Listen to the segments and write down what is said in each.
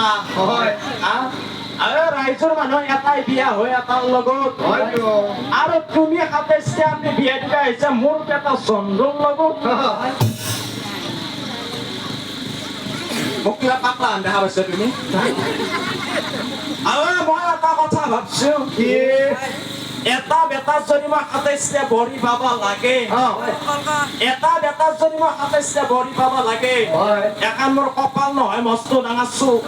কথা হয় আৰু ৰাইজৰ মানুহ এটাই বিয়া হৈ এটাৰ লগত হয়তো আৰু তুমি সাতাইছটা আমি বিয়া দিবা আহিছা মোৰ এটা চন্দ্ৰৰ লগত মোক কিবা পাতলা দেখা পাইছা তুমি আৰু মই এটা কথা ভাবছো কি এটা বেটাৰ যদি মই সাতাইছটা ভৰি পাব লাগে এটা বেটাৰ যদি মই সাতাইছটা ভৰি পাব লাগে হয় এখন মোৰ কপাল নহয় মস্ত ডাঙৰ চুক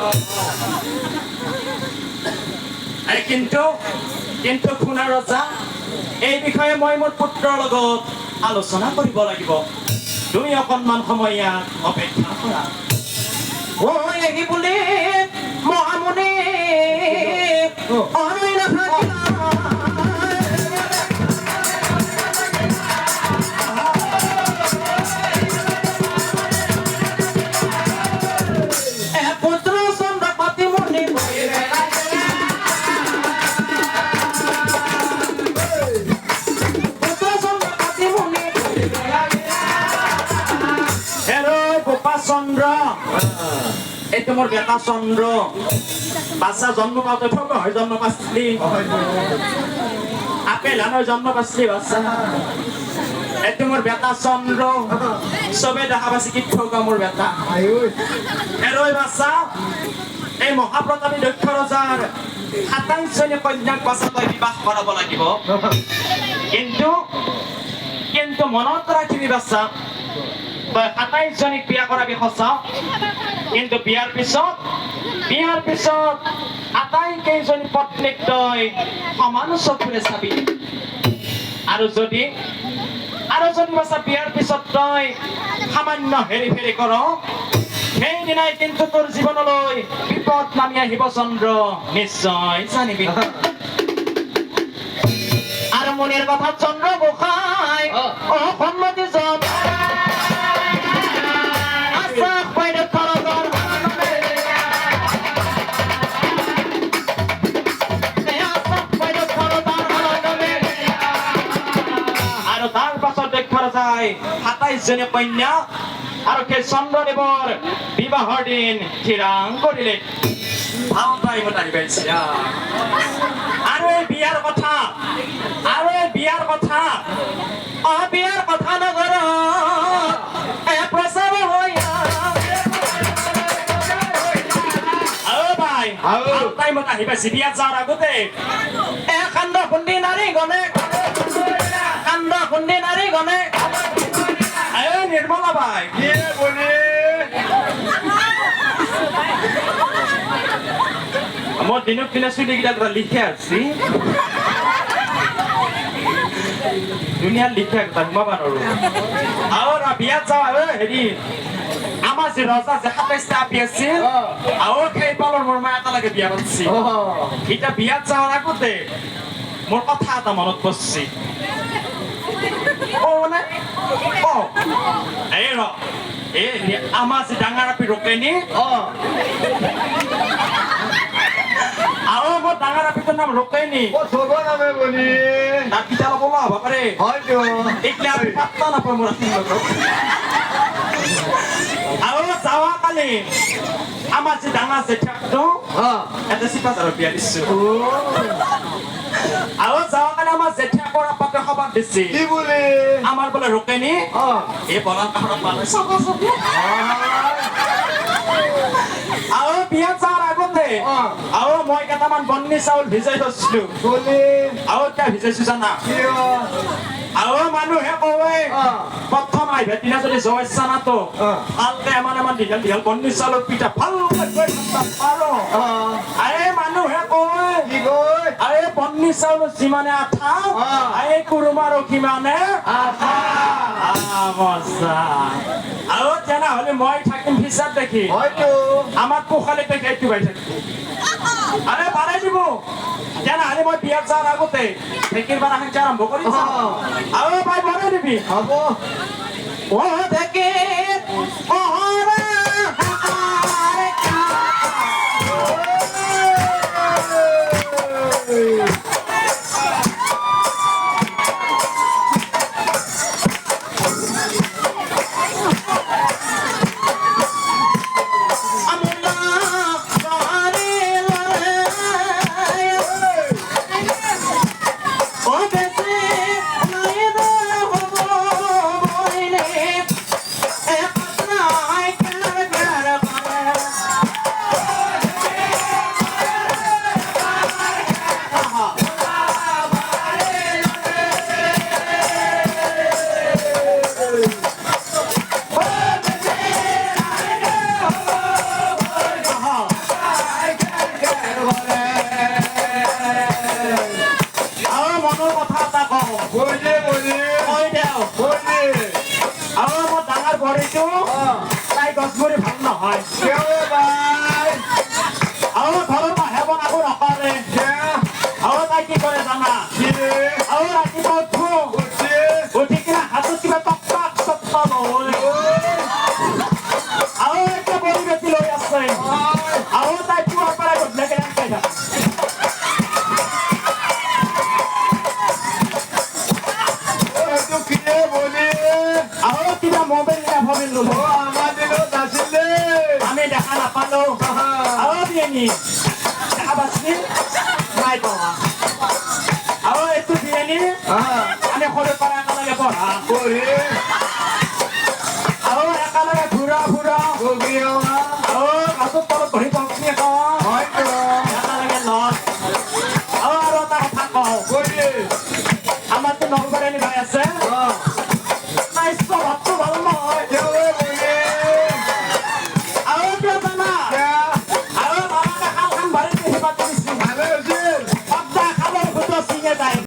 কিন্তু কিন্তু শুনা ৰজা এই বিষয়ে মই মোৰ পুত্ৰৰ লগত আলোচনা কৰিব লাগিব তুমি অকণমান সময় ইয়াত অপেক্ষা কৰা ওই এই বলে মহামনে অনয় না থাকিলা পুত্ৰ চন্দ্ৰপতি মনে পুত্ৰ চন্দ্ৰপতি মনে হেৰৌ গোপা চন্দ্ৰ এইটো মোৰ বেটা চন্দ্ৰ বাচ্চা জন্ম পাওঁতে ঠগ হৈ জন্ম পাইছিলি আপেল হানৰ জন্ম পাইছিলি বাচ্চা এইটো মোৰ বেটা চন্দ্ৰ চবে দেখা পাইছে কি ঠগা মোৰ বেটা হেৰৈ বাচ্চা এই মহাপ্ৰতাপী দক্ষ ৰজাৰ ২৭জনী কন্যাক বাচ্চা তই বিবাহ কৰাব লাগিব কিন্তু মনত ৰাখিবি বাচ্চা তই ২৭জনীক বিয়া কৰাবি সঁচা কিন্তু বিয়াৰ পিছত আটাইকেইজনী পত্নীক তই সমান চকুৰে চাবি আৰু যদি বাচ্চা বিয়াৰ পিছত তই সামান্য হেৰি ফেৰি কৰ সেইদিনাই কিন্তু তোৰ জীৱনলৈ বিপদ নামি আহিব চন্দ্ৰ নিশ্চয় জানিবি আৰ মনেৰ কথা চন্দ্ৰ গোসাই ও সন্মতি জন আশাক পাইলে খৰদৰ আৰু তাৰ পাছত দেখা যায় ২৭জনী কন্যা আৰু সেই চন্দ্ৰদেৱৰ বিবাহৰ দিন থিৰাং কৰিলে ভাল টাইমত আহি পাইছে আৰু এই বিয়াৰ কথা বিয়াৰ কথা নগৰ প্ৰসাব হইয়া ভাই ভাল টাইমত আহি পাইছে বিয়াত যোৱাৰ আগতে কান্দ খুন্দি নাৰী গনে কান্দ খুন্দি নাৰী গনে নিৰ্মলা ভাই কি বলি মই দিনক দিনে চুলিকেইটা পৰা লিখি আছি দুনিয়াৰ লিখা এটা সোমাবা নোৱাৰো আৰু বিয়াত যাওঁ হেৰি আমাৰ যে ৰজা যে ২৭টা আপি আছিল আৰু সেই পালৰ মোৰ মা একেলগে বিয়া পাতিছে এতিয়া বিয়াত যোৱাৰ আগতে মোৰ কথা এটা মনত পৰিছে আমাৰ যে ডাঙৰ আপি ৰোকেনি আৰু মোৰ ডাঙৰ আপিটোৰ নাম ৰোকেনি চব নামে বলি তাক কেতিয়া ল'ব হ'ব পাৰে হয়তো এতিয়া আমি পাত্তা নাপাওঁ মোৰ আপি আৰু যাৱা কালি আমাৰ যে ডাঙৰ জেঠাটো এটা চিপাচাৰৰ বিয়া দিছো আৰু যাৱা কালি আমাৰ জেঠাকৰ আপাতে খবৰ দিছে কি বলি আমাৰ বোলে ৰোকেনি এই বলাৰ কাষত পালে আৰু বিয়া যোৱাৰ আগতে আৰু মই কেইটামান বন্নি চাউল ভিজাই থৈছিলো বলি আৰু এতিয়া ভিজাইছো জানা কিয় আৰু মানুহে কয় প্ৰথম আহিবা দিনা যদি জয় চানাতো ভালকে এমান দীঘল দীঘল বন্নি চাউলৰ পিঠা ভালকৈ পাৰো এই মানুহে কয় কি কয় এই বন্নি চাউলৰ যিমানে আঠা এই কুৰুমাৰো সিমানে আঠা মজা আৰু তেনেহ'লে মই থাকিম হিচাপ দেখি হয়তো আমার পোখালে থেকে একটু বাইরে আরে বাড়াই দিব জানা আরে মই বিয়াত যাওয়ার আগতে থেকির বার আগে আরম্ভ করি আরো ভাই বাড়াই দিবি হব ও দেখে কিন্তু তাই গছবোৰে ভাল নহয় কিয় ভাই আৰু ঘৰৰ মাহে বনাব নকৰে আৰু তাই কি কৰে জানা কি আৰু ৰাতিপুৱা উঠো উঠি উঠি কিনে হাতত কিবা টপটাক টপটাক হয় আৰু এতিয়া বৰি বেছি লৈ আছে আৰু তাই পুৱাৰ পৰা গধূলিকে খাই থাকে এইটো কিয়ে বলি আৰু কিবা মোবাইল ললো আমাৰ দিনত নাছিলে আমি দেখা নাপালো আৰু বিয়েনি দেখা পাইছিলি নাই পোৱা আৰু এইটো বিয়েনি আমি সৰুৰ পৰা একেলগে পঢ়া পঢ়ি আৰু একেলগে ঘূৰা ফুৰা গগি আৰু গাছৰ তলত বহি পংক্তি খাওঁ হয়তো একেলগে লগ আৰু এটা কথা কওঁ বলি আমাৰতো নলবাৰী ভাই আছে